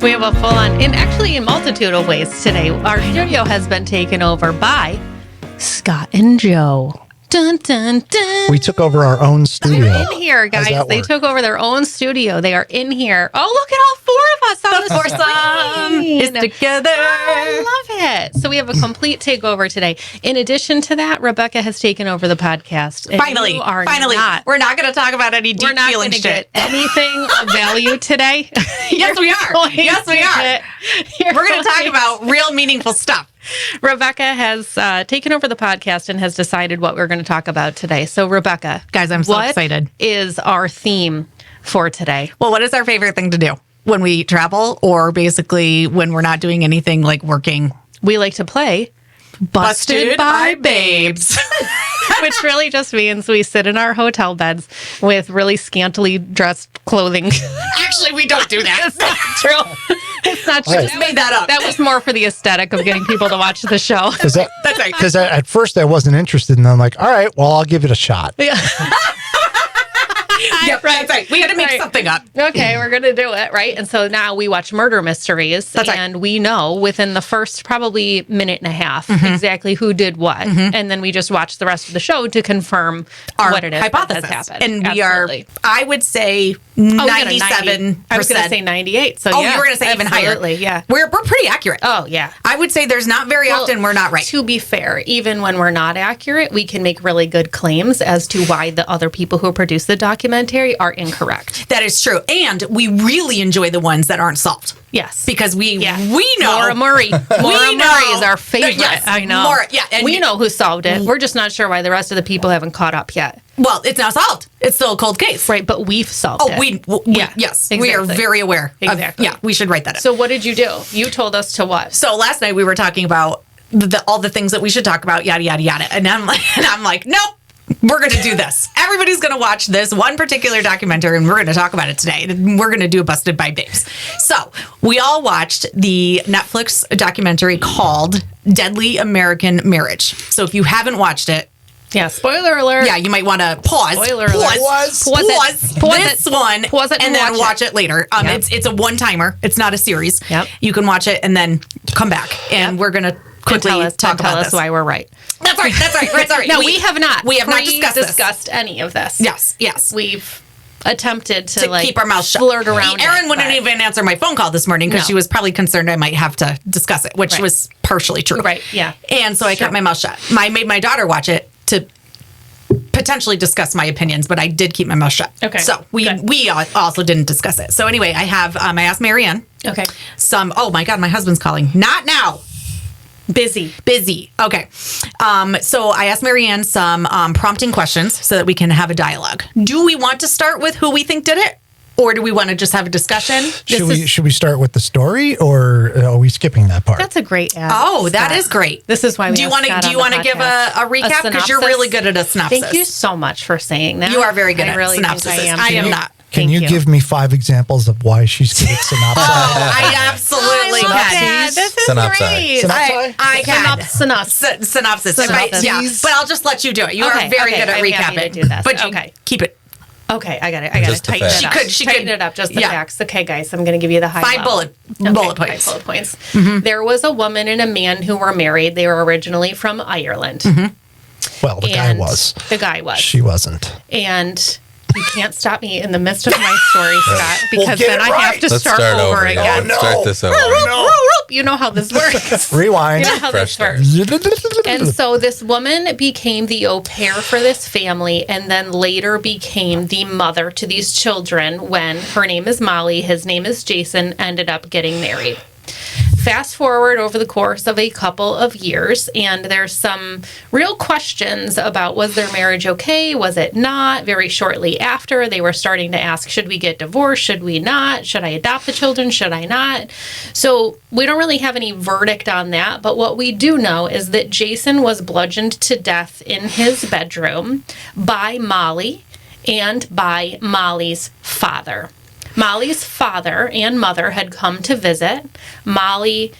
We have a full-on, and actually in multitude of ways today. Our studio has been taken over by Scott and Joe. Dun, dun, dun. We took over our own studio. They're in here, guys. They took over their own studio. They are in here. Oh, look at all four of us on the foursome is together. I love it. So we have a complete takeover today. In addition to that, Rebecca has taken over the podcast. Finally, we're not going to talk about any deep feeling shit. Get anything of value today. Yes, we are. Yes, we are. We're going to talk about real meaningful stuff. Rebecca has taken over the podcast and has decided what we're going to talk about today. So, Rebecca, guys, I'm so excited. What is our theme for today? Well, what is our favorite thing to do when we travel, or basically when we're not doing anything like working? We like to play Busted by Babes. Which really just means we sit in our hotel beds with really scantily dressed clothing. Actually, we don't do that. It's not true. It's not true. I just made that up. That was more for the aesthetic of getting people to watch the show. That's right. Because at first I wasn't interested, and I'm like, all right, well, I'll give it a shot. Yeah. Yep, right. That's right. We had to make something up. Okay, we're going to do it, right? And so now we watch murder mysteries, and we know within the first probably minute and a half exactly who did what. And then we just watch the rest of the show to confirm what it is hypothesis. That has happened. And we are, I would say, 97%. I was going to say 98. So you were going to say even higher. Absolutely, yeah. We're pretty accurate. Oh, yeah. I would say there's not very often we're not right. To be fair, even when we're not accurate, we can make really good claims as to why the other people who produce the documentary are incorrect. That is true. And we really enjoy the ones that aren't solved. Yes. Because we know. Maura Murray. Maura Murray is our favorite. Yes, I know. Maura, yeah. And we know who solved it. We're just not sure why the rest of the people haven't caught up yet. Well, it's not solved. It's still a cold case. Right, but we've solved it. Yes. Exactly. We are very aware. Exactly. We should write that up. So what did you do? You told us to what? So last night we were talking about all the things that we should talk about, yada, yada, yada. And I'm like, nope. We're going to do this. Everybody's going to watch this one particular documentary, and we're going to talk about it today. We're going to do Busted by Babes. So we all watched the Netflix documentary called Deadly American Marriage. So if you haven't watched it, spoiler alert. Yeah, you might want to pause. Spoiler alert. Pause it, and then watch it later. It's a one-timer. It's not a series. Yep. You can watch it and then come back, and we're going to quickly talk about this. Why we're right. That's right. No, we have not. We have not discussed any of this. Yes. We've attempted to keep our mouth shut. Flirt around. Erin wouldn't even answer my phone call this morning because she was probably concerned I might have to discuss it, which was partially true. Right. Yeah. And so I kept my mouth shut. I made my daughter watch it to potentially discuss my opinions, but I did keep my mouth shut. Okay. So we also didn't discuss it. So anyway, I asked Marianne. Okay. Oh my God, my husband's calling. Not now. Busy. Okay. So I asked Marianne some prompting questions so that we can have a dialogue. Do we want to start with who we think did it? Or do we want to just have a discussion? Should we start with the story, or are we skipping that part? That's a great ad. Oh, that is great. This is why we do you want to give a recap? Because you're really good at a synopsis. Thank you so much for saying that. You are very good at synopsis. I am not. Can you give me 5 examples of why she's good at synopsis? I absolutely can. This is great. I can. Synopsis. Yeah, but I'll just let you do it. You are very good at recapping. Do this. But keep it. Okay, I got it. Tighten it up. She could it up just the facts. Okay, guys, I'm going to give you the 5 bullet points. 5 bullet points. Mm-hmm. There was a woman and a man who were married. They were originally from Ireland. Mm-hmm. Well, the guy was. The guy was. She wasn't. And you can't stop me in the midst of my story, Scott, because then I have to start over again. Oh, no. Start this over. You know how this works. Rewind. You know how this works. And so this woman became the au pair for this family, and then later became the mother to these children when her name is Molly, his name is Jason, ended up getting married. Fast forward over the course of a couple of years, and there's some real questions about, was their marriage okay? Was it not? Very shortly after, they were starting to ask, should we get divorced? Should we not? Should I adopt the children? Should I not? So we don't really have any verdict on that, but what we do know is that Jason was bludgeoned to death in his bedroom by Molly and by Molly's father. Molly's father and mother had come to visit. Molly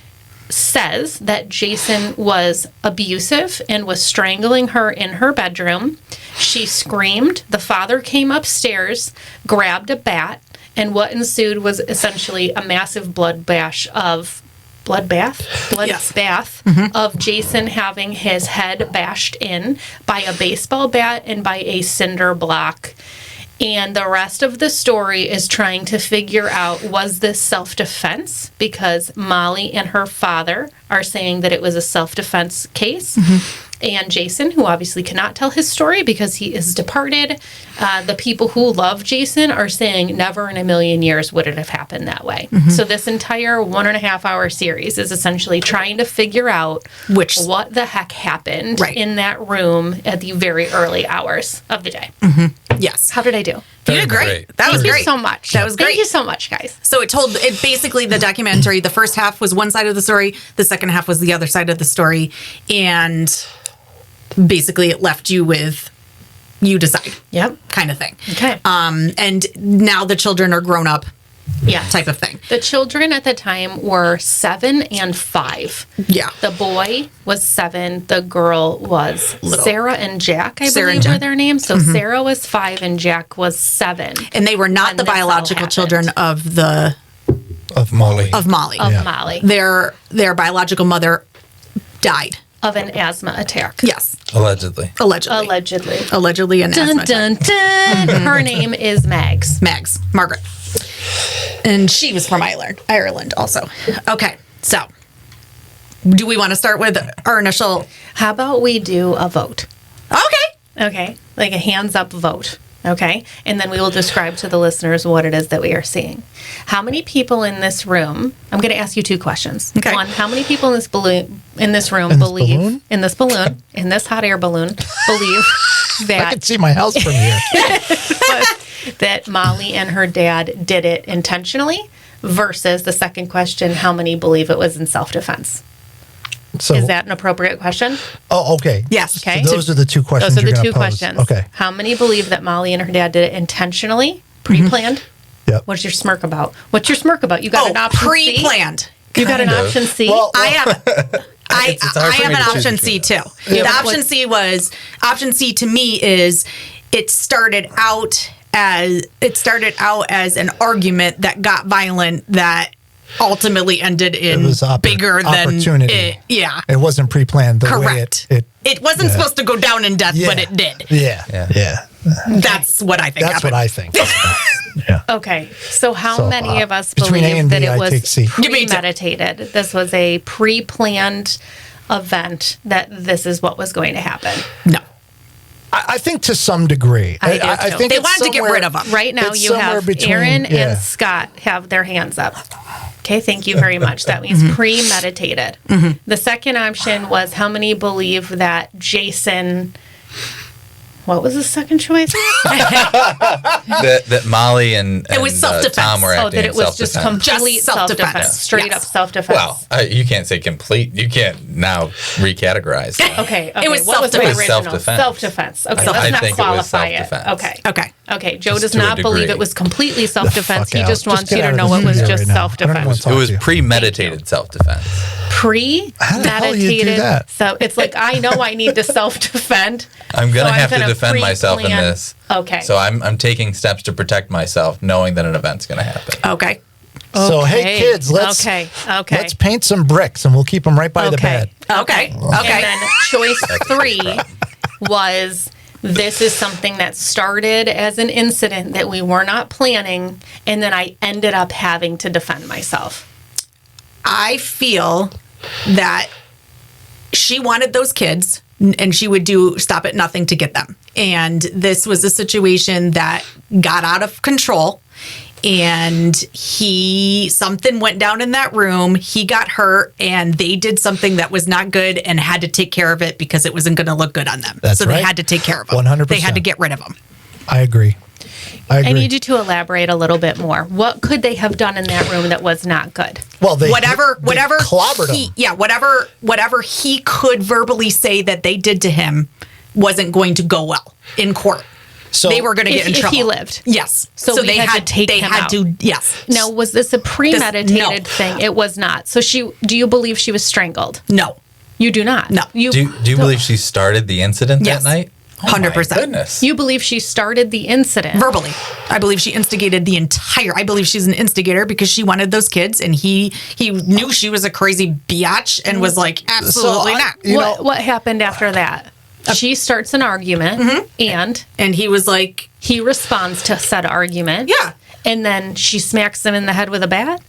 says that Jason was abusive and was strangling her in her bedroom. She screamed. The father came upstairs, grabbed a bat, And what ensued was essentially a massive bloodbath of Jason having his head bashed in by a baseball bat and by a cinder block. And the rest of the story is trying to figure out, was this self-defense? Because Molly and her father are saying that it was a self-defense case. And Jason, who obviously cannot tell his story because he is departed, the people who love Jason are saying never in a million years would it have happened that way. So this entire 1.5 hour series is essentially trying to figure out what the heck happened in that room at the very early hours of the day. Yes. How did I do? You did great. That was great. Thank you so much. That was great. Thank you so much, guys. So it basically the documentary, the first half was one side of the story, the second half was the other side of the story, and basically it left you with you decide. Yep. Kind of thing. Okay. And now the children are grown up. Yeah. Type of thing. The children at the time were 7 and 5. Yeah. The boy was 7. The girl was Little. Sarah and Jack, I Sarah believe and Jack. were their names. So Sarah was 5 and Jack was 7. And they were not when the this all biological children happened. Of Molly. of Molly. Of Molly. Their biological mother died. Of an asthma attack. Yes. Allegedly. Allegedly an asthma Dun, attack. dun, dun. Her name is Mags. Margaret. And she was from Ireland also. Okay, so do we want to start with our initial? How about we do a vote? Okay. Like a hands up vote. Okay. And then we will describe to the listeners what it is that we are seeing. How many people in this room? I'm going to ask you 2 questions. Okay. One, how many people in this balloon in this room In this believe balloon? in this balloon, in this hot air balloon, believe I that can see my house from here. that Molly and her dad did it intentionally, versus the second question, how many believe it was in self-defense? So, Is that an appropriate question? oh, okay. Yes. Okay. So those are the 2 questions Those are you're the going 2 to pose. questions. Okay. How many believe that Molly and her dad did it intentionally, pre-planned? Yep. What's your smirk about? What's your smirk about? You got an option C? Pre-planned. You got an Kind of. option C? Well, I have. It's hard I for have me an to choose option C between too. Yeah. The option C to me is it started out as an argument that got violent that ultimately ended in It was bigger than opportunity. it. Yeah. It wasn't pre-planned. The Correct. way It wasn't Yeah. supposed to go down in death, but it did. Yeah. Yeah. Yeah. That's what I think That's happened. what I think. Yeah. Okay, so how So, many of us between A believe and that B, it I was take C. You may too. premeditated? This was a pre-planned event, that this is what was going to happen. No. I think to some degree. I do, too. think They it's wanted to get somewhere- rid of them. Right now, It's you somewhere have between- Erin yeah. and Scott have their hands up. Okay, thank you very much. That means premeditated. The second option was how many believe that Jason. What was the second choice? that Molly and It was self-defense. Tom were acting Oh, that it in was just self-defense. complete Just self-defense. self-defense. Straight Yes. up self-defense. Well, you can't say complete. You can't now recategorize that. Okay. It was What was my self-defense. It was original? self-defense. Self-defense. Okay, I let's not think it was qualify it. self-defense. Okay. Okay. Okay. Joe Just does to a not believe degree. it was completely self-defense. He out. just wants get you out to of know the it was studio just right now. I don't even want self-defense. to It talk was to you. premeditated self-defense. How the hell do you do Premeditated. that? So it's like, I know I need to self-defend. I'm gonna so have to gonna defend myself in pre-plan. this. Okay. So I'm taking steps to protect myself, knowing that an event's going to happen. Okay. So hey Okay. kids, let's Okay. paint some bricks and we'll keep them right by the bed. Okay. And Okay. then choice 3 was, this is something that started as an incident that we were not planning, and then I ended up having to defend myself. I feel that she wanted those kids and she would do stop at nothing to get them. And this was a situation that got out of control. And something went down in that room. He got hurt, and they did something that was not good and had to take care of it because it wasn't going to look good on them. That's so right. they had to take care of him. 100%. They had to get rid of him. I agree. I need you to elaborate a little bit more. What could they have done in that room that was not good? Well, they Whatever clobbered he, him. yeah, whatever he could verbally say that they did to him wasn't going to go well in court. So They were going to get in if trouble. he lived. Yes. So we had to take him out. Yes. Now, was this a premeditated No. thing? It was not. So do you believe she was strangled? No. You do not. No. You Do you believe she started the incident Yes. that night? Oh my 100%. goodness. You believe she started the incident. Verbally. I believe she instigated I believe she's an instigator because she wanted those kids and he knew she was a crazy biatch and was like, absolutely not. What happened after that? She starts an argument and he was like, he responds to said argument. Yeah. And then she smacks him in the head with a bat.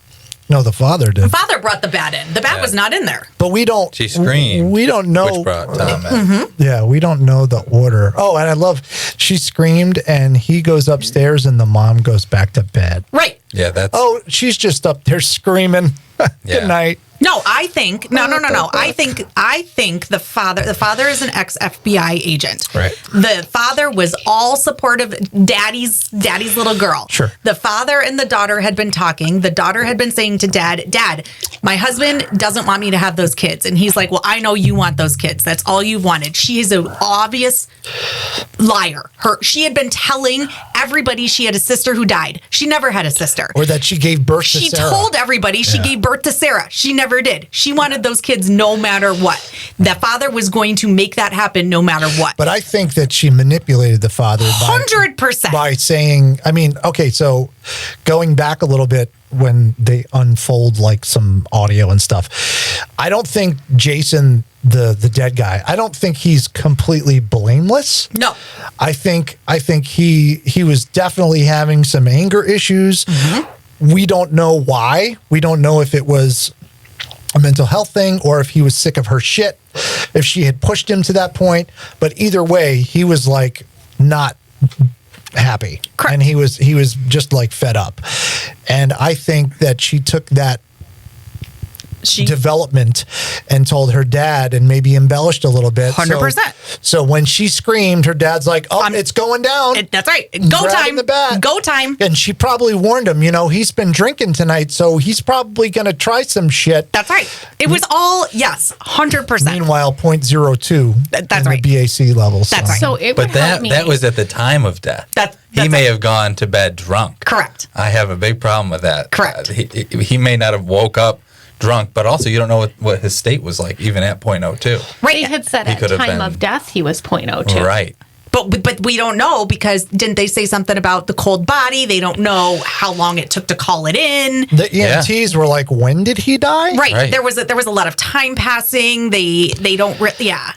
No, the father did. father brought the bat in. The bat was not in there. But we don't. She screamed. We don't know. Which brought Tom in. Yeah, we don't know the order. Oh, and I love. She screamed, and he goes upstairs, and the mom goes back to bed. Right. Yeah, that's. Oh, she's just up there screaming. Yeah. Good night. No, I think no. I think the father is an ex-FBI agent. Right. The father was all supportive. Daddy's little girl. Sure. The father and the daughter had been talking. The daughter had been saying to Dad, my husband doesn't want me to have those kids. And he's like, well, I know you want those kids. That's all you wanted. She is an obvious liar. She had been telling everybody she had a sister who died. She never had a sister. Or that she gave birth to She Sarah. told everybody she gave birth to Sarah. She never did. She wanted those kids no matter what. The father was going to make that happen no matter what. But I think that she manipulated the father 100%. by saying, I mean, okay, so going back a little bit when they unfold like some audio and stuff, I don't think Jason, the dead guy, I don't think he's completely blameless. No. I think he was definitely having some anger issues. We don't know why. We don't know if it was a mental health thing or if he was sick of her shit, if she had pushed him to that point. But either way, he was like not happy. Correct. And he was just like fed up. And I think that she took that development and told her dad and maybe embellished a little bit. 100%. So when she screamed, her dad's like, oh, it's going down. That's right. Go Grabbing time. the bat. Go time. And she probably warned him, he's been drinking tonight, so he's probably going to try some shit. That's right. It was all, yes, 100%. Meanwhile, 0.02 That's in right. the BAC levels. That's right. So it would But help me. that was at the time of death. He may have gone to bed drunk. Correct. I have a big problem with that. Correct. He may not have woke up drunk, but also you don't know what his state was like even at 0.02. Right. They had said He at could have time been- of death he was 0.02. Right. But we don't know because didn't they say something about the cold body? They don't know how long it took to call it in. The EMTs were like, when did he die? Right. There was a lot of time passing. They don't yeah.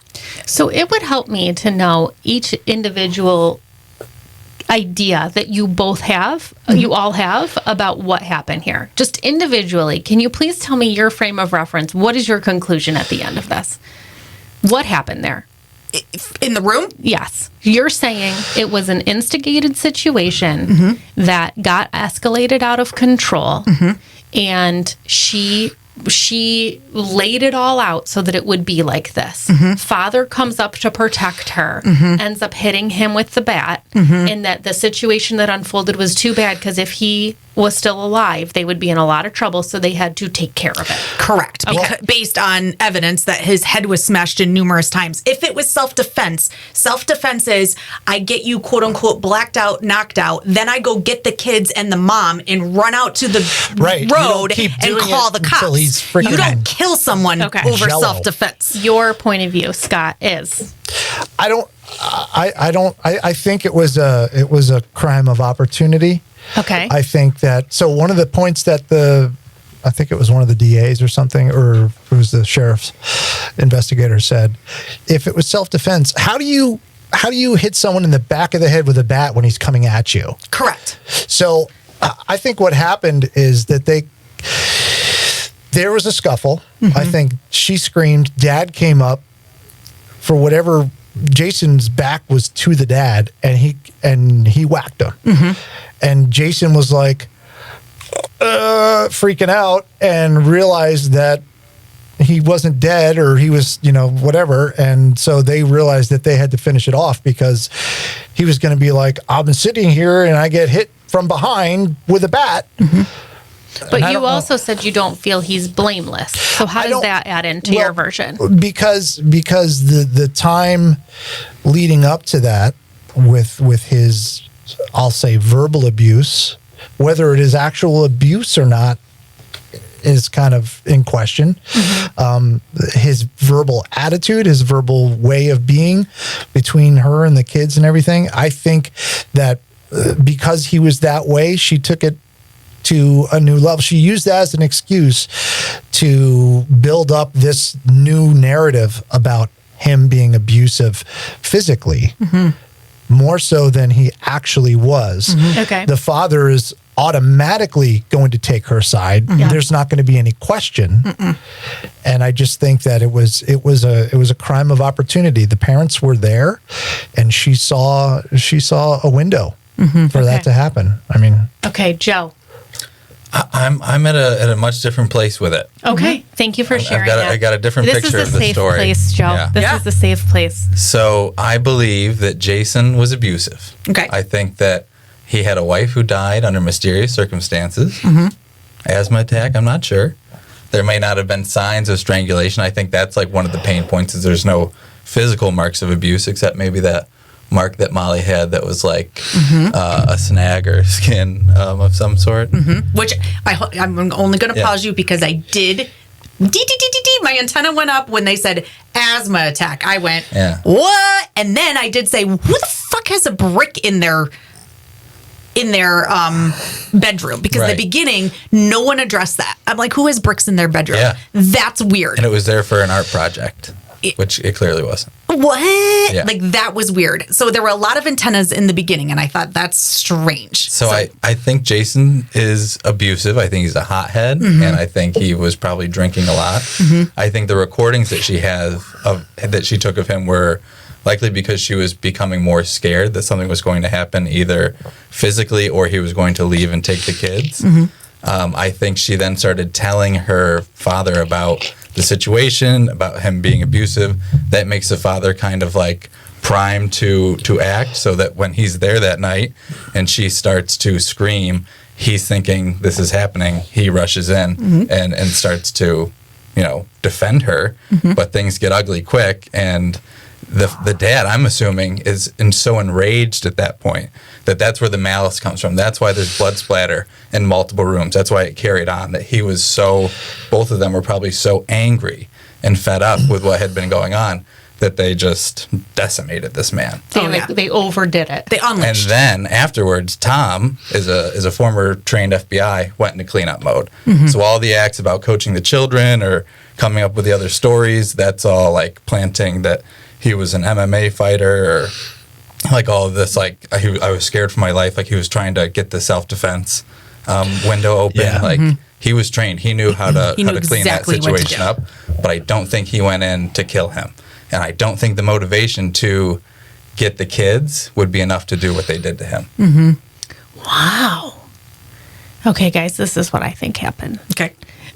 So it would help me to know each individual idea that you both have, you all have about what happened here. Just individually, can you please tell me your frame of reference? What is your conclusion at the end of this? What happened there? In the room? Yes. You're saying it was an instigated situation that got escalated out of control and she laid it all out so that it would be like this. Father comes up to protect her, ends up hitting him with the bat, and that the situation that unfolded was too bad because if he was still alive, they would be in a lot of trouble, so they had to take care of it. Correct. Based on evidence that his head was smashed in numerous times. If it was self-defense is I get you quote unquote blacked out, knocked out, then I go get the kids and the mom and run out to the road and call the cops. You don't kill someone over Jello. self-defense. Your point of view, Scott, is I think it was a crime of opportunity. okay. I think that, so one of the points that I think it was one of the DAs or something, or it was the sheriff's investigator said, if it was self-defense, how do you hit someone in the back of the head with a bat when he's coming at you? Correct. So I think what happened is that there was a scuffle. I think she screamed. Dad came up for whatever. Jason's back was to the dad, and he whacked him. And Jason was like freaking out and realized that he wasn't dead, or he was, whatever. And so they realized that they had to finish it off because he was going to be like, I've been sitting here and I get hit from behind with a bat. But you also said you don't feel he's blameless. So how does that add into your version? Because the time leading up to that with his, I'll say, verbal abuse, whether it is actual abuse or not, is kind of in question. His verbal attitude, his verbal way of being between her and the kids and everything. I think that because he was that way, she took it to a new level. She used that as an excuse to build up this new narrative about him being abusive physically, more so than he actually was. Okay. The father is automatically going to take her side. There's not going to be any question. And I just think that it was a crime of opportunity. The parents were there, and she saw a window for that to happen. I mean, Okay, Joe. I'm at a much different place with it. Okay, thank you for sharing that. I got a different picture of the This is a safe story. place, Joe. Yeah. This is a safe place. So I believe that Jason was abusive. Okay. I think that he had a wife who died under mysterious circumstances. Asthma attack, I'm not sure. There may not have been signs of strangulation. I think that's like one of the pain points is there's no physical marks of abuse except maybe that mark that Molly had that was like a snag or skin of some sort. Which I'm only going to pause you because I did. My antenna went up when they said asthma attack. I went, what? And then I did say, who the fuck has a brick in their bedroom? Because in the beginning, no one addressed that. I'm like, who has bricks in their bedroom? Yeah. That's weird. And it was there for an art project, which it clearly wasn't. What? Yeah. Like, that was weird. So there were a lot of antennas in the beginning, and I thought that's strange. So I think Jason is abusive. I think he's a hothead, and I think he was probably drinking a lot. I think the recordings that she took of him were likely because she was becoming more scared that something was going to happen, either physically or he was going to leave and take the kids. I think she then started telling her father about the situation, about him being abusive. That makes the father kind of like primed to act, so that when he's there that night and she starts to scream, he's thinking this is happening. He rushes in and starts to, defend her. But things get ugly quick, and the dad, I'm assuming, is so enraged at that point that's where the malice comes from. That's why there's blood splatter in multiple rooms. That's why it carried on. That he was both of them were probably so angry and fed up with what had been going on that they just decimated this man. They overdid it. They unleashed. And then afterwards, Tom is a former trained FBI, went into cleanup mode. So all the acts about coaching the children or coming up with the other stories, that's all like planting that he was an MMA fighter, or like all of this, like I was scared for my life, like he was trying to get the self-defense window open. Like he was trained. He knew how to clean exactly that situation up, but I don't think he went in to kill him. And I don't think the motivation to get the kids would be enough to do what they did to him. Wow. Okay, guys, this is what I think happened. Okay.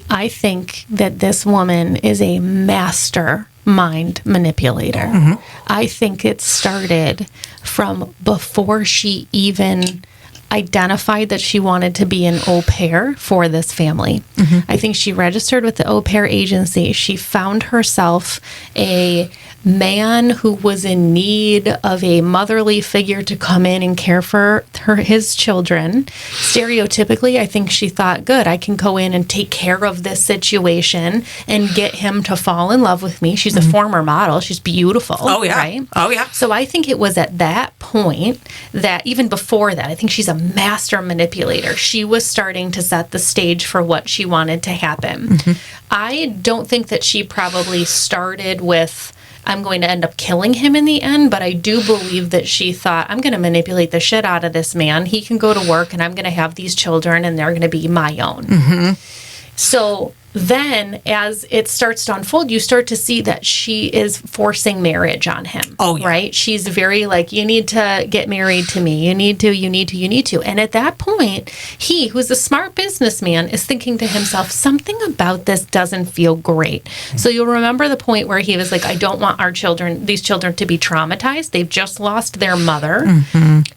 I think that this woman is a master mind manipulator. I think it started from before she even identified that she wanted to be an au pair for this family. I think she registered with the au pair agency. She found herself a man who was in need of a motherly figure to come in and care for his children. Stereotypically, I think she thought, good, I can go in and take care of this situation and get him to fall in love with me. She's a former model. She's beautiful. Oh, yeah. Right? Oh, yeah. So I think it was at that point that, even before that, I think she's a master manipulator. She was starting to set the stage for what she wanted to happen. I don't think that she probably started with, I'm going to end up killing him in the end, but I do believe that she thought, I'm going to manipulate the shit out of this man. He can go to work and I'm going to have these children and they're going to be my own. So then as it starts to unfold, you start to see that she is forcing marriage on him. Oh, yeah. Right? She's very like, you need to get married to me. You need to. And at that point, he, who's a smart businessman, is thinking to himself, something about this doesn't feel great. So you'll remember the point where he was like, I don't want these children to be traumatized. They've just lost their mother.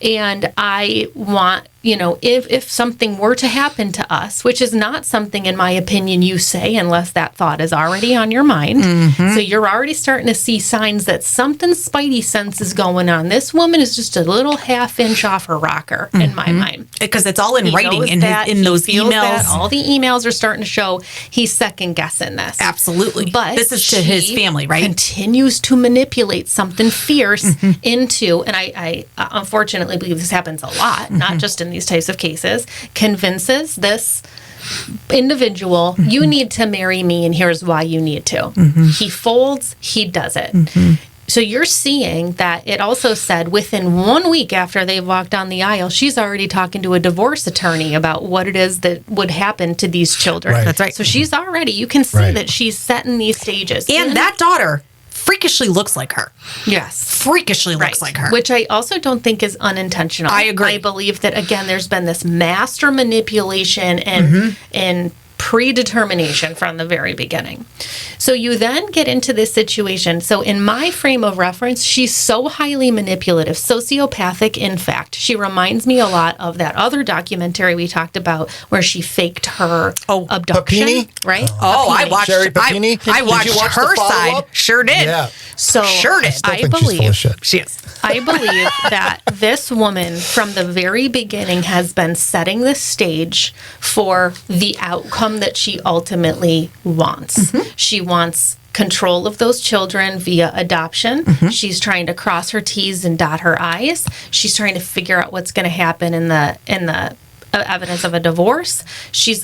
And I want if something were to happen to us, which is not something, in my opinion, you say unless that thought is already on your mind. So you're already starting to see signs that something spidey sense is going on. This woman is just a little half inch off her rocker, in my mind. Because it's all in He writing knows in that. in He those feels emails. that. All the emails are starting to show he's second guessing this. Absolutely. But this is to his she family, right? Continues to manipulate something fierce into, and I unfortunately believe this happens a lot, not just in these types of cases, convinces this individual, you need to marry me, and here's why you need to. He folds, he does it. So you're seeing that it also said within 1 week after they walked down the aisle, she's already talking to a divorce attorney about what it is that would happen to these children. Right. That's right. So she's already, you can see Right. that she's setting these stages. And that daughter freakishly looks like her. yes. Freakishly looks like her. Which I also don't think is unintentional. I agree. I believe that, again, there's been this master manipulation and predetermination from the very beginning. So you then get into this situation. So in my frame of reference, she's so highly manipulative, sociopathic, in fact. She reminds me a lot of that other documentary we talked about where she faked her abduction. Papini? Right? Oh, I Papini. watched. Sherry Papini? I Did watched you watch the her side. follow-up? Sure did. Yeah. So Sure did. Still I think she's full of believe shit. She is. I believe that this woman from the very beginning has been setting the stage for the outcome that she ultimately wants. She wants control of those children via adoption. She's trying to cross her T's and dot her I's. She's trying to figure out what's going to happen in the evidence of a divorce.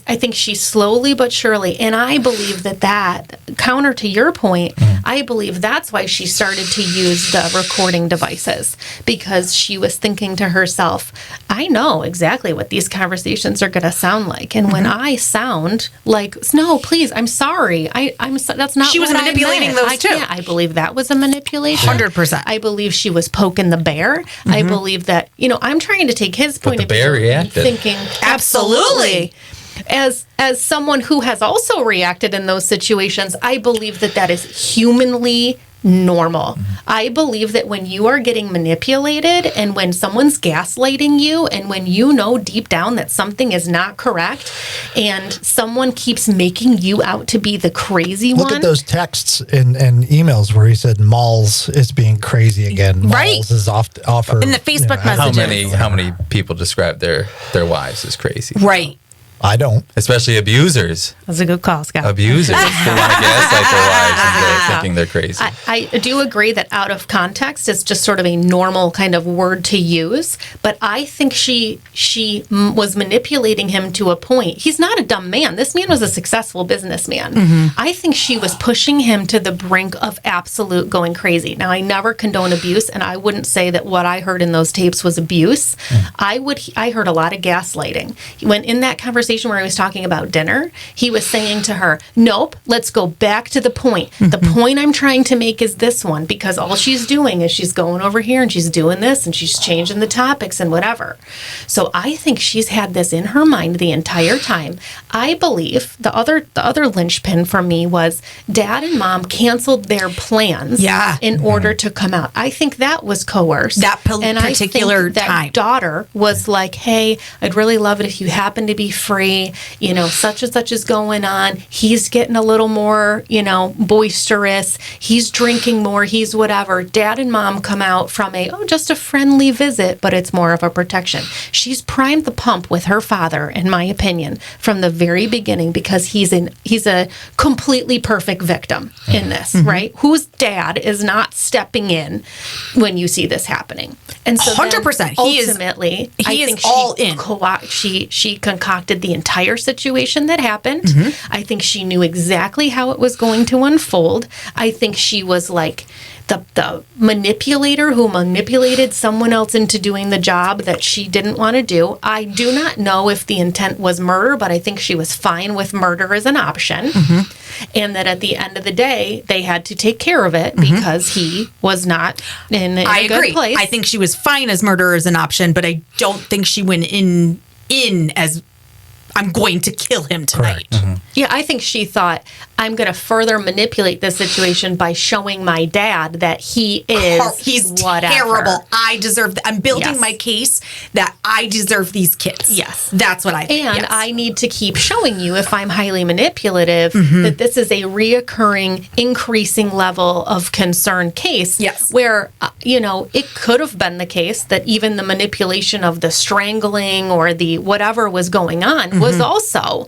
I think she's slowly but surely, and I believe that counter to your point, I believe that's why she started to use the recording devices, because she was thinking to herself, I know exactly what these conversations are going to sound like, and when I sound like, no, please, I'm sorry, that's not. She was what I manipulating meant. those too. I believe that was a manipulation. 100%. I believe she was poking the bear. I believe that, I'm trying to take his point the of view. bear reacted. Thinking, absolutely. As someone who has also reacted in those situations, I believe that is humanly normal. I believe that when you are getting manipulated and when someone's gaslighting you and when you know deep down that something is not correct and someone keeps making you out to be the crazy one. Look at those texts and emails where he said Malls is being crazy again. Right. Malls is off her. In the Facebook How messages. many people describe their wives as crazy? Right. I don't. Especially abusers. That's a good call, Scott. Abusers who want to gaslight their wives and they're thinking they're crazy. I do agree that out of context, it's just sort of a normal kind of word to use. But I think she was manipulating him to a point. He's not a dumb man. This man was a successful businessman. I think she was pushing him to the brink of absolute going crazy. Now, I never condone abuse, and I wouldn't say that what I heard in those tapes was abuse. I heard a lot of gaslighting. When in that conversation where he was talking about dinner, he was saying to her, nope, let's go back to the point. The point I'm trying to make is this one, because all she's doing is she's going over here and she's doing this and she's changing the topics and whatever. So I think she's had this in her mind the entire time. I believe the other linchpin for me was Dad and Mom canceled their plans in order to come out. I think that was coerced. That and particular I think time. that daughter was like, hey, I'd really love it if you happen to be free. Such and such is going on. He's getting a little more, boisterous. He's drinking more. He's whatever. Dad and Mom come out from just a friendly visit, but it's more of a protection. She's primed the pump with her father, in my opinion, from the very beginning, because he's a completely perfect victim in this, right? Whose dad is not stepping in when you see this happening. And so 100%. Ultimately, He is all in. She concocted the entire situation that happened. I think she knew exactly how it was going to unfold. I think she was like the manipulator who manipulated someone else into doing the job that she didn't want to do. I do not know if the intent was murder, but I think she was fine with murder as an option. And that at the end of the day, they had to take care of it because he was not in a good place. I think she was fine as murder as an option, but I don't think she went in as I'm going to kill him tonight. Yeah, I think she thought, I'm going to further manipulate this situation by showing my dad that he is He's whatever. terrible. I deserve I'm building Yes. my case that I deserve these kids. Yes. That's what I think. And yes. I need to keep showing you, if I'm highly manipulative, Mm-hmm. that this is a reoccurring, increasing level of concern case. Yes. Where, it could have been the case that even the manipulation of the strangling or the whatever was going on was also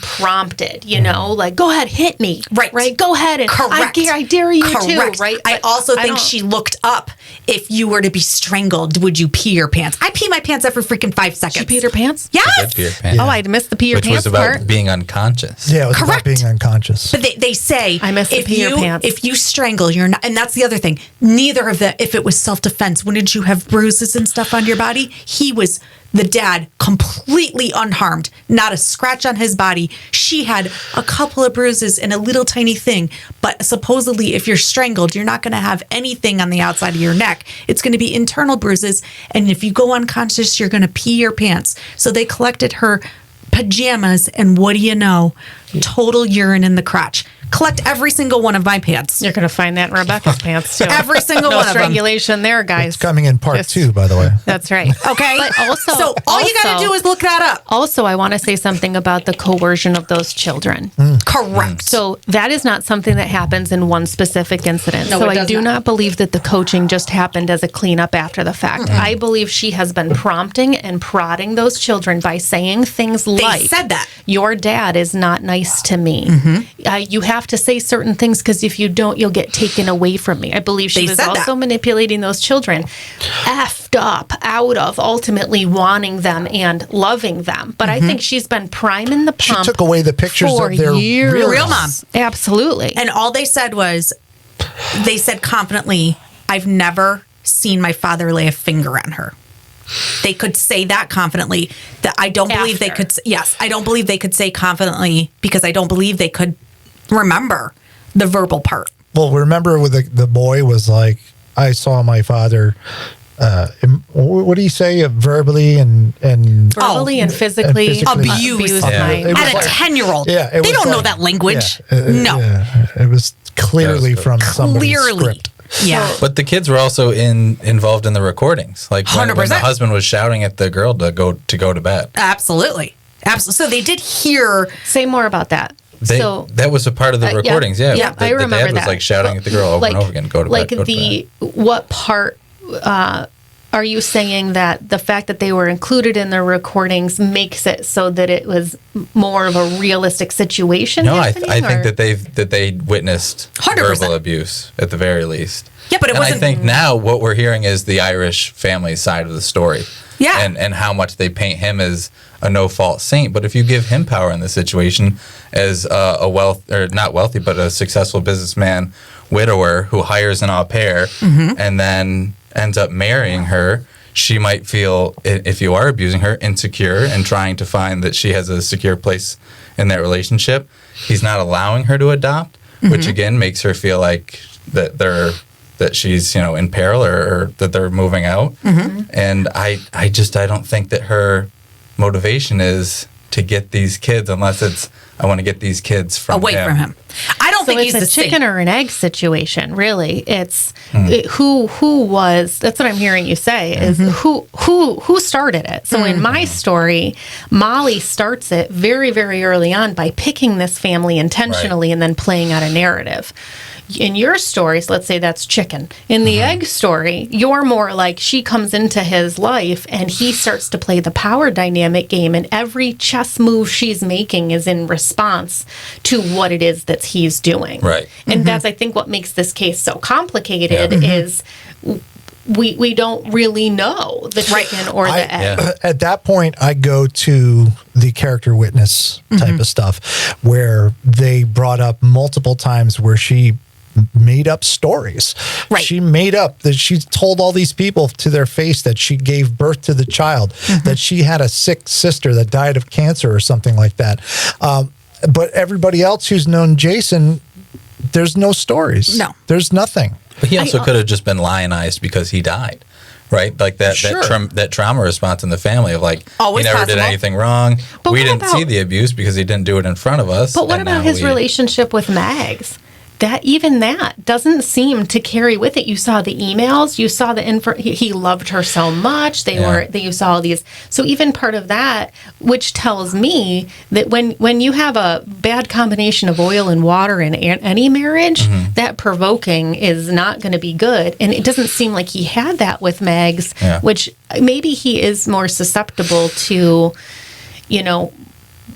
prompted, like, go ahead, hit me. Right. Right. Go ahead. And Correct. I dare you Correct. too. Right. I But also think don't- she looked up, if you were to be strangled, would you pee your pants? I pee my pants every freaking 5 seconds. She peed her pants? Yes. Pee your pants. Oh, I missed the pee your Which pants was about part. being unconscious. Yeah, it was about Correct. being unconscious. But they say I missed the if pee your pants. if you strangle, you're not, and that's the other thing. Neither of them. If it was self-defense, wouldn't you have bruises and stuff on your body? He was the dad, completely unharmed, not a scratch on his body. She had a couple of bruises and a little tiny thing. But supposedly, if you're strangled, you're not going to have anything on the outside of your neck. It's going to be internal bruises, and if you go unconscious, you're going to pee your pants. So they collected her pajamas, and what do you know? Total urine in the crotch. Collect every single one of my pants. You're going to find that in Rebecca's pants, too. Every single no one of them. strangulation there, guys. It's coming in part Just- 2, by the way. That's right. Okay. But also, so all you got to do is look that up. Also, I want to say something about the coercion of those children. Correct. So that is not something that happens in one specific incident. No, so it I does do not. not believe that the coaching just happened as a cleanup after the fact. I believe she has been prompting and prodding those children by saying things like, said that. your dad is not nice to me. You have to say certain things because if you don't, you'll get taken away from me. I believe she They was said also that. manipulating those children, effed up out of ultimately wanting them and loving them. But I think she's been priming the She pump. took away the pictures for of their years. Real mom. Absolutely. And all they said was, they said confidently, I've never seen my father lay a finger on her. They could say that confidently. That I don't believe they After. could. Yes, I don't believe they could say confidently because I don't believe they could remember the verbal part. Well, remember with the boy was like, I saw my father, what do you say, verbally and Verbally and physically, physically abuse my it was at like- a 10-year-old. Yeah, they was don't know like- that language. yeah, No. yeah, it was clearly from somebody's Clearly. script. Yeah. But the kids were also involved in the recordings. Like when the 100%. husband was shouting at the girl to go to bed. Absolutely. Absolutely. So they did hear. Say more about that. So That was a part of the recordings. Yeah, yeah, the, I remember the dad that. was like shouting at the girl over and over again, "Go to like bed." Go to bed. what part are you saying that the fact that they were included in the recordings makes it so that it was more of a realistic situation? No, I happening, think or- that they witnessed 100%. verbal abuse at the very least. Yeah, but it and wasn't. I think now what we're hearing is the Irish family side of the story. Yeah. And how much they paint him as a no-fault saint. But if you give him power in this situation as not wealthy, but a successful businessman, widower who hires an au pair and then ends up marrying her, she might feel, if you are abusing her, insecure and trying to find that she has a secure place in that relationship. He's not allowing her to adopt, which again makes her feel like that she's in peril or that they're moving out. And I don't think that her motivation is to get these kids unless it's I want to get these kids away from him. I don't So think it's he's a the chicken same. or an egg situation, really. It's who was. That's what I'm hearing you say is who started it. So in my story, Molly starts it very, very early on by picking this family intentionally and then playing out a narrative. In your stories, let's say that's chicken. In the egg story, you're more like she comes into his life and he starts to play the power dynamic game, and every chess move she's making is in response to what it is that he's doing. Right. And that's, I think, what makes this case so complicated is we don't really know the chicken or the egg. Yeah. At that point, I go to the character witness type of stuff where they brought up multiple times where she made up stories. Right. She made up that she told all these people to their face that she gave birth to the child, that she had a sick sister that died of cancer or something like that. But everybody else who's known Jason, there's no stories. No. There's nothing. But he also could have just been lionized because he died. right? Like that Sure. that trauma response in the family of like, Always he never did possible. anything wrong. But We what didn't about- see the abuse because he didn't do it in front of us. But what and about now his we- relationship with Mags? That even that doesn't seem to carry with it. You saw the emails, you saw the info. He loved her so much. You saw all these. So even part of that, which tells me that when you have a bad combination of oil and water in any marriage, that provoking is not going to be good. And it doesn't seem like he had that with Mags, which maybe he is more susceptible to,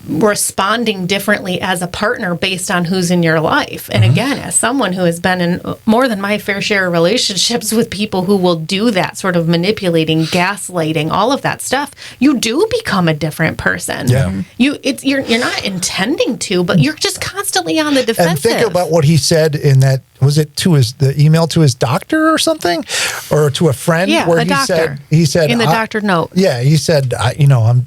responding differently as a partner based on who's in your life. And again, as someone who has been in more than my fair share of relationships with people who will do that sort of manipulating, gaslighting, all of that stuff, you do become a different person. Yeah. You're not intending to, but you're just constantly on the defensive. And think about what he said in that, was it the email to his doctor or something, or to a friend? Yeah, where a doctor. He said in the doctor note. Yeah, he said, I'm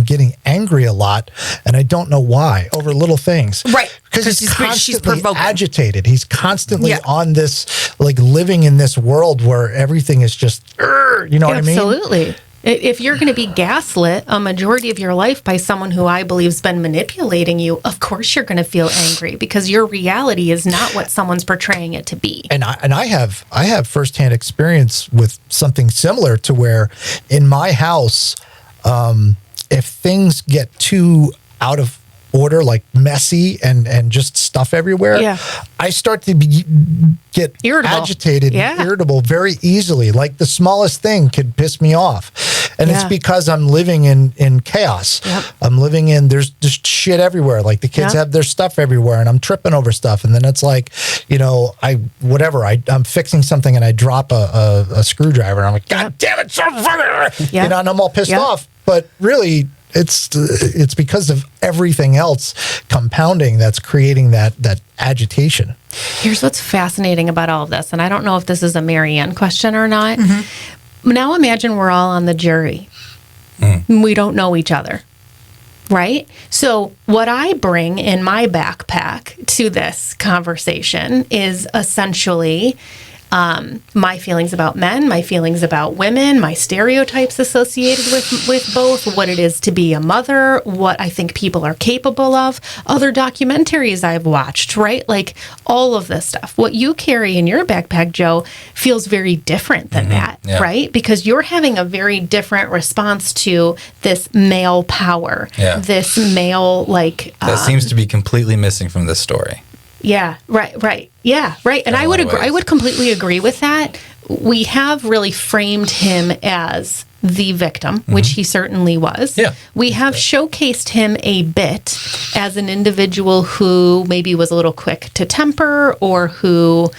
getting angry a lot, and I don't know why, over little things. Right. Because he's she's constantly provoking. agitated. He's constantly on this, like, living in this world where everything is just, you know what I mean? Absolutely. If you're going to be gaslit a majority of your life by someone who I believe has been manipulating you, of course you're going to feel angry because your reality is not what someone's portraying it to be. And I have firsthand experience with something similar to where in my house, if things get too out of order, like messy and just stuff everywhere, I start to get irritable. agitated and irritable very easily. Like the smallest thing could piss me off. And it's because I'm living in chaos. I'm living in, there's just shit everywhere. Like the kids have their stuff everywhere and I'm tripping over stuff. And then it's like, I'm fixing something and I drop a screwdriver and I'm like, God damn it, and I'm all pissed off. But really, it's because of everything else compounding that's creating that agitation. Here's what's fascinating about all of this, and I don't know if this is a Marianne question or not. Now imagine we're all on the jury. We don't know each other, right? So what I bring in my backpack to this conversation is essentially my feelings about men, my feelings about women, my stereotypes associated with both, what it is to be a mother, what I think people are capable of, other documentaries I've watched, right? Like all of this stuff. What you carry in your backpack, Joe, feels very different than that, right? Because you're having a very different response to this male power, this male, that seems to be completely missing from this story. Yeah, right. Yeah, right. And I would agree. I would completely agree with that. We have really framed him as the victim, which he certainly was. Yeah. We have showcased him a bit as an individual who maybe was a little quick to temper or who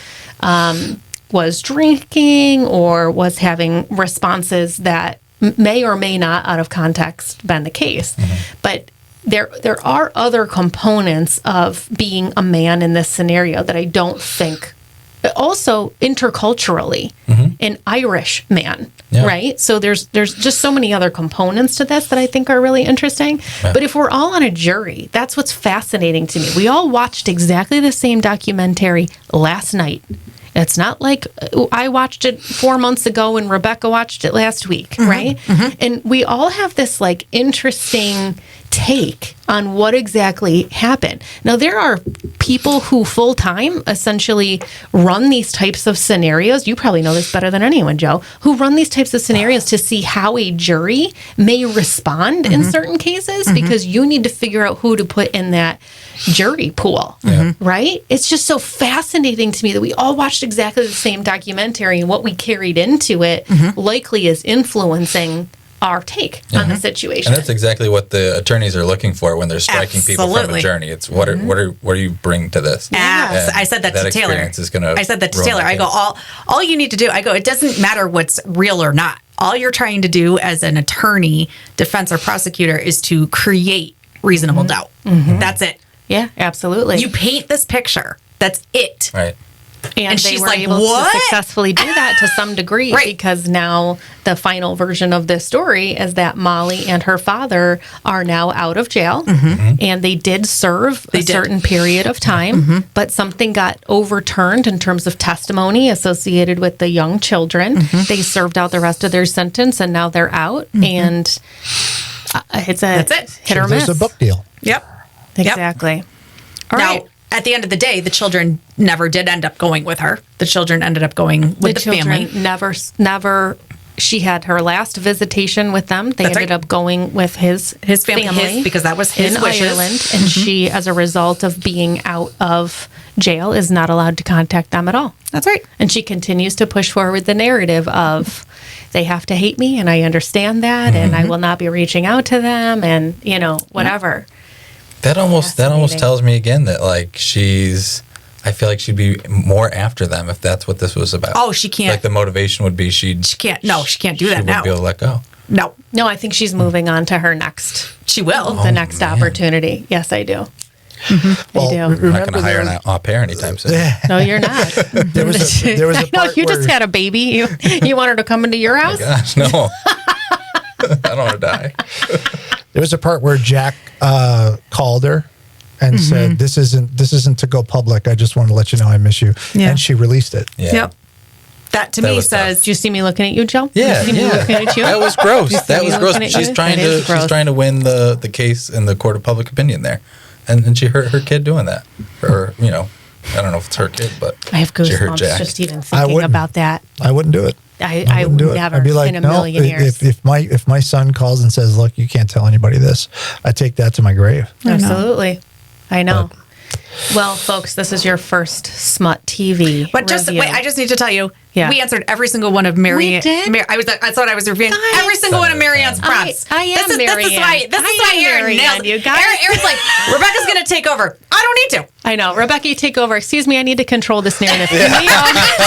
was drinking or was having responses that may or may not, out of context, been the case. But there are other components of being a man in this scenario that I don't think. Also, interculturally, an Irish man, right? So there's just so many other components to this that I think are really interesting. But if we're all on a jury, that's what's fascinating to me. We all watched exactly the same documentary last night. It's not like I watched it 4 months ago and Rebecca watched it last week, right? And we all have this like interesting take on what exactly happened. Now, there are people who full-time essentially run these types of scenarios. You probably know this better than anyone, Joe, who run these types of scenarios to see how a jury may respond in certain cases because you need to figure out who to put in that jury pool, right? It's just so fascinating to me that we all watched exactly the same documentary and what we carried into it likely is influencing our take on the situation. And that's exactly what the attorneys are looking for when they're striking people from a journey. It's what do you bring to this? Yes. I said that to Taylor. I said that to Taylor. I go, all you need to do, it doesn't matter what's real or not. All you're trying to do as an attorney, defense or prosecutor is to create reasonable doubt. That's it. Yeah, absolutely. You paint this picture. That's it. Right. And they she's were like, able what? to successfully do that to some degree Right. because now the final version of this story is that Molly and her father are now out of jail and they did serve a certain period of time, but something got overturned in terms of testimony associated with the young children. They served out the rest of their sentence and now they're out and it's a That's it. hit or There's miss. a book deal. Yep. Exactly. All Now, right. at the end of the day, the children never did end up going with her. The children ended up going with the family. Never. She had her last visitation with them. They That's ended right. up going with his family, because that was his in wishes. Ireland, and she, as a result of being out of jail, is not allowed to contact them at all. That's right. And she continues to push forward the narrative of they have to hate me, and I understand that, and I will not be reaching out to them, and whatever. That almost Fascinating. tells me again that I feel like she'd be more after them if that's what this was about. Oh, she can't. Like the motivation would be she Can't. No, she can't do that she now. wouldn't be able to let go. No, No, I think she's moving on to her next, she will. the next opportunity. Yes, I do. Well, I do. I'm not remember going to hire there an was- au pair anytime soon. No, you're not. There was a I know part you just where- had a baby. You want her to come into your house? Gosh, no. I don't want to die. There was a part where Jack called her and said, "This isn't to go public. I just want to let you know I miss you." Yeah. And she released it. Yeah. Yep. That to That me was tough. says Did you see me looking at you, Joe? Yeah, Did you see me looking at you? That was gross. That me was gross. looking at She's you? trying That is to gross. win the case in the court of public opinion there, and she hurt her kid doing that. Or I don't know if it's her kid, but I have she hurt goosebumps Jack. just even thinking wouldn't. about that. I wouldn't do it. I wouldn't would do it. never I'd be like, in a no. million years. If my son calls and says, "Look, you can't tell anybody this," I take that to my grave. Absolutely. I know. Well, folks, this is your first Smut TV. But just review. wait, I just need to tell you, Yeah. we answered every single one of Mary. We did? I thought I was reviewing Guys. every single one of Marianne's prompts. I am This is Marianne. why I am Erin Marianne, nailed it. you guys. Erin's like, Rebecca's going to take over. I don't need to. I know. Rebecca, you take over. Excuse me, I need to control this narrative. Can we,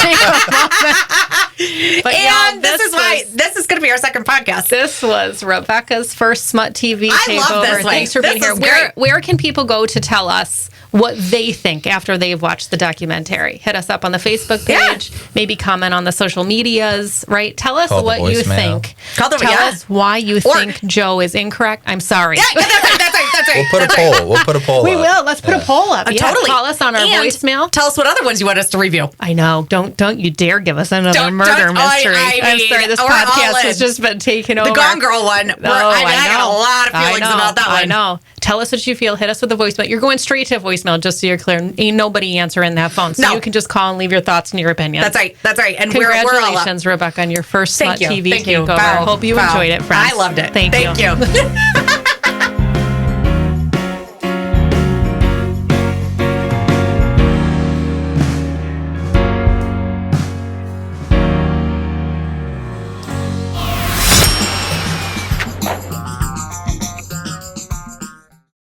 take a moment? But y'all, And this is why this is going to be our second podcast. This was Rebecca's first Smut TV I takeover. love this one. Thanks for This being here. is great. Where can people go to tell us what they think after they've watched the documentary? Hit us up on the Facebook page. Maybe comment on the social medias. Right? Tell us Call the what you voicemail. think. Call the- Tell yeah. us why you think Joe is incorrect. I'm sorry. Yeah, that's right. We'll put a poll. We'll put a poll. We up. will. Let's put a poll up. Yeah, Totally. Call us on our And voicemail. Tell us what other ones you want us to review. I know. Don't you dare give us another murder mystery. I'm sorry. This we're all podcast in. has just been taken over. The Gone Girl one. Oh, I got a lot of feelings I know, about that one. I know. Tell us what you feel. Hit us with a voicemail. You're going straight to voicemail, just so you're clear. Ain't nobody answering that phone. So No. you can just call and leave your thoughts and your opinions. That's right. And we're all up. Congratulations, Rebecca, on your first Smut Thank you. TV Thank you. takeover. Wow. Hope you Wow. enjoyed it, friends. I loved it. Thank you. Thank you.